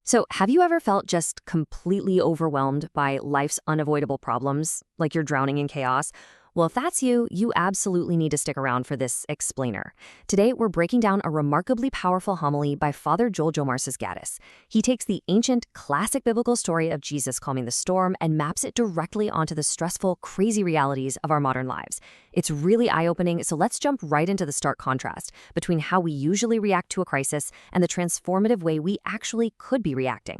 So, have you ever felt just completely overwhelmed by life's unavoidable problems, like you're drowning in chaos? Well, if that's you, you absolutely need to stick around for this explainer. Today, we're breaking down a remarkably powerful homily by Father Joel Jomarsis Gaddis. He takes the ancient, classic biblical story of Jesus calming the storm and maps it directly onto the stressful, crazy realities of our modern lives. It's really eye-opening, so let's jump right into the stark contrast between how we usually react to a crisis and the transformative way we actually could be reacting.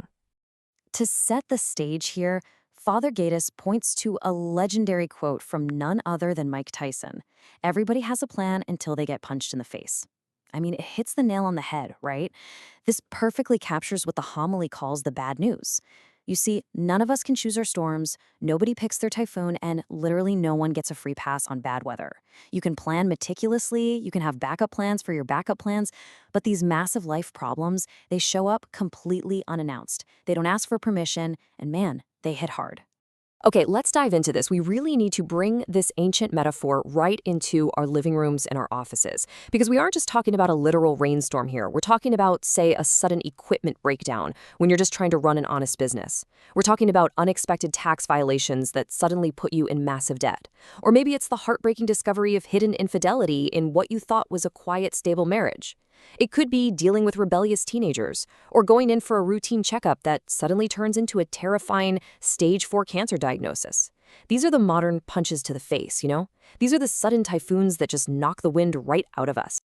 To set the stage here, Father Gaddis points to a legendary quote from none other than Mike Tyson. Everybody has a plan until they get punched in the face. I mean, it hits the nail on the head, right? This perfectly captures what the homily calls the bad news. You see, none of us can choose our storms, nobody picks their typhoon, and literally no one gets a free pass on bad weather. You can plan meticulously, you can have backup plans for your backup plans, but these massive life problems, they show up completely unannounced. They don't ask for permission, and man, they hit hard. Okay, let's dive into this. We really need to bring this ancient metaphor right into our living rooms and our offices, because we aren't just talking about a literal rainstorm here. We're talking about, say, a sudden equipment breakdown when you're just trying to run an honest business. We're talking about unexpected tax violations that suddenly put you in massive debt. Or maybe it's the heartbreaking discovery of hidden infidelity in what you thought was a quiet, stable marriage. It could be dealing with rebellious teenagers, or going in for a routine checkup that suddenly turns into a terrifying stage 4 cancer diagnosis. These are the modern punches to the face, you know? These are the sudden typhoons that just knock the wind right out of us.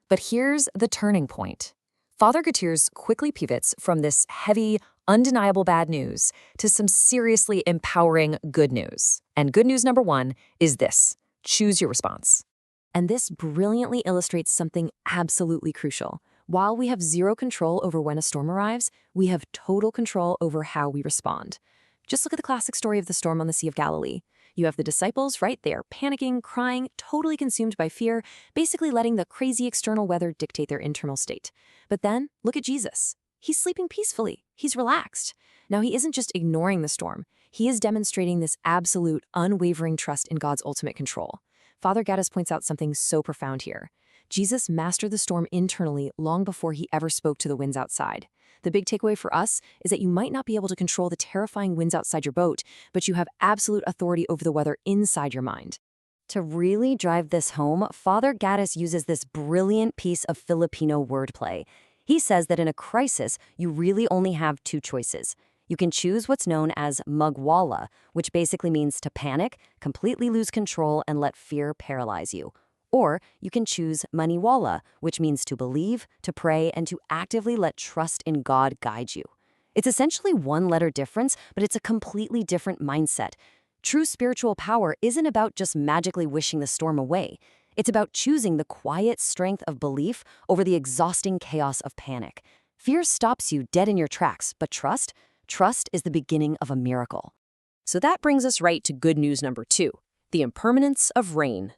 But here's the turning point. Father Gutierrez quickly pivots from this heavy, undeniable bad news to some seriously empowering good news. And good news number one is this: choose your response. And this brilliantly illustrates something absolutely crucial. While we have zero control over when a storm arrives, we have total control over how we respond. Just look at the classic story of the storm on the Sea of Galilee. You have the disciples right there, panicking, crying, totally consumed by fear, basically letting the crazy external weather dictate their internal state. But then, look at Jesus. He's sleeping peacefully. He's relaxed. Now, he isn't just ignoring the storm. He is demonstrating this absolute, unwavering trust in God's ultimate control. Father Gaddis points out something so profound here. Jesus mastered the storm internally long before he ever spoke to the winds outside. The big takeaway for us is that you might not be able to control the terrifying winds outside your boat, but you have absolute authority over the weather inside your mind. To really drive this home, Father Gaddis uses this brilliant piece of Filipino wordplay. He says that in a crisis, you really only have two choices. You can choose what's known as magwala, which basically means to panic, completely lose control, and let fear paralyze you. Or you can choose maniwala, which means to believe, to pray, and to actively let trust in God guide you. It's essentially one letter difference, but it's a completely different mindset. True spiritual power isn't about just magically wishing the storm away. It's about choosing the quiet strength of belief over the exhausting chaos of panic. Fear stops you dead in your tracks, but Trust is the beginning of a miracle. So that brings us right to good news number two, the impermanence of rain.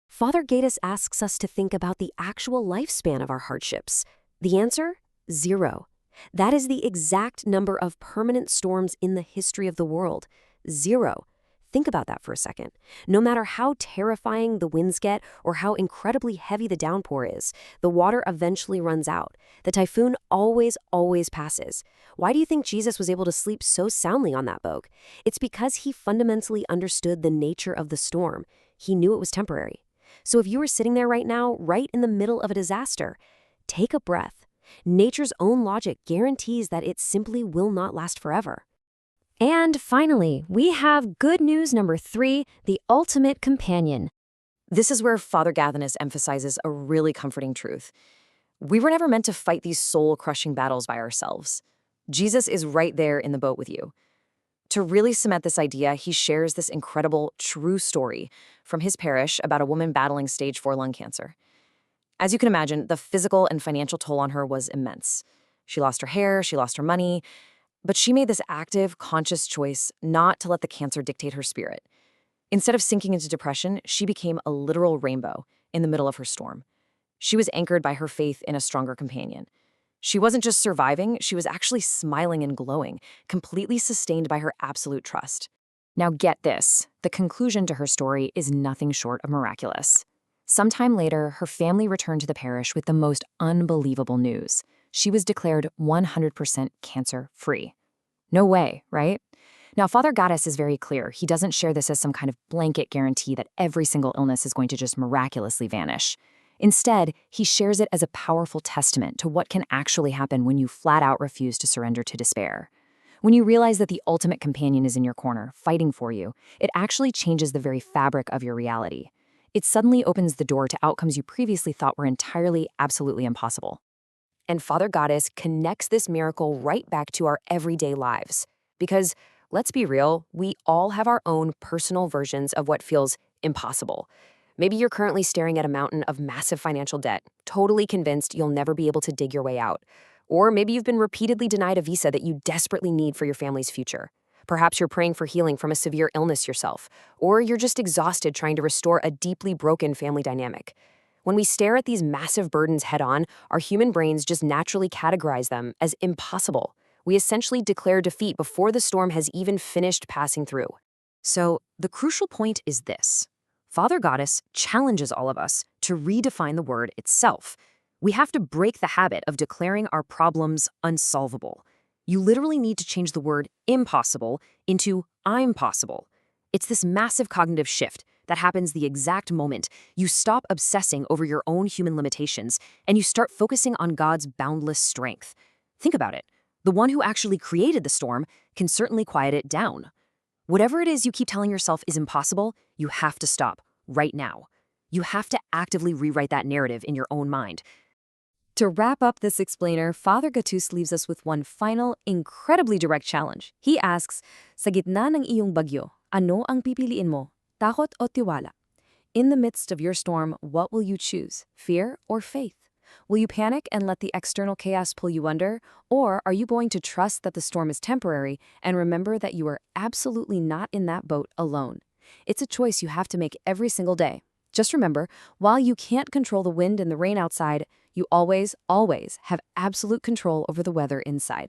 Father Gaddis asks us to think about the actual lifespan of our hardships. The answer? 0. That is the exact number of permanent storms in the history of the world. 0. Think about that for a second. No matter how terrifying the winds get or how incredibly heavy the downpour is, the water eventually runs out. The typhoon always passes. Why do you think Jesus was able to sleep so soundly on that boat? It's because he fundamentally understood the nature of the storm. He knew it was temporary. So if you were sitting there right now, right in the middle of a disaster, take a breath. Nature's own logic guarantees that it simply will not last forever. And finally, we have good news number 3, the ultimate companion. This is where Father Gaddis emphasizes a really comforting truth. We were never meant to fight these soul-crushing battles by ourselves. Jesus is right there in the boat with you. To really cement this idea, he shares this incredible, true story from his parish about a woman battling stage 4 lung cancer. As you can imagine, the physical and financial toll on her was immense. She lost her hair, she lost her money, but she made this active, conscious choice not to let the cancer dictate her spirit. Instead of sinking into depression, she became a literal rainbow in the middle of her storm. She was anchored by her faith in a stronger companion. She wasn't just surviving, she was actually smiling and glowing, completely sustained by her absolute trust. Now get this, the conclusion to her story is nothing short of miraculous. Sometime later, her family returned to the parish with the most unbelievable news. she was declared 100% cancer-free. No way, right? Now, Father Goddess is very clear. He doesn't share this as some kind of blanket guarantee that every single illness is going to just miraculously vanish. Instead, he shares it as a powerful testament to what can actually happen when you flat out refuse to surrender to despair. When you realize that the ultimate companion is in your corner, fighting for you, it actually changes the very fabric of your reality. It suddenly opens the door to outcomes you previously thought were entirely, absolutely impossible. And Father Goddess connects this miracle right back to our everyday lives. Because, let's be real, we all have our own personal versions of what feels impossible. Maybe you're currently staring at a mountain of massive financial debt, totally convinced you'll never be able to dig your way out. Or maybe you've been repeatedly denied a visa that you desperately need for your family's future. Perhaps you're praying for healing from a severe illness yourself, or you're just exhausted trying to restore a deeply broken family dynamic. When we stare at these massive burdens head-on, our human brains just naturally categorize them as impossible. We essentially declare defeat before the storm has even finished passing through. So, the crucial point is this. Father Goddess challenges all of us to redefine the word itself. We have to break the habit of declaring our problems unsolvable. You literally need to change the word impossible into I'm possible. It's this massive cognitive shift that happens the exact moment you stop obsessing over your own human limitations and you start focusing on God's boundless strength. Think about it. The one who actually created the storm can certainly quiet it down. Whatever it is you keep telling yourself is impossible, you have to stop right now. You have to actively rewrite that narrative in your own mind. To wrap up this explainer, Father Gatus leaves us with one final, incredibly direct challenge. He asks, sa gitna ng iyong bagyo, ano ang pipiliin mo? Takot o tiwala? In the midst of your storm, what will you choose? Fear or faith? Will you panic and let the external chaos pull you under? Or are you going to trust that the storm is temporary and remember that you are absolutely not in that boat alone? It's a choice you have to make every single day. Just remember, while you can't control the wind and the rain outside, you always, always have absolute control over the weather inside.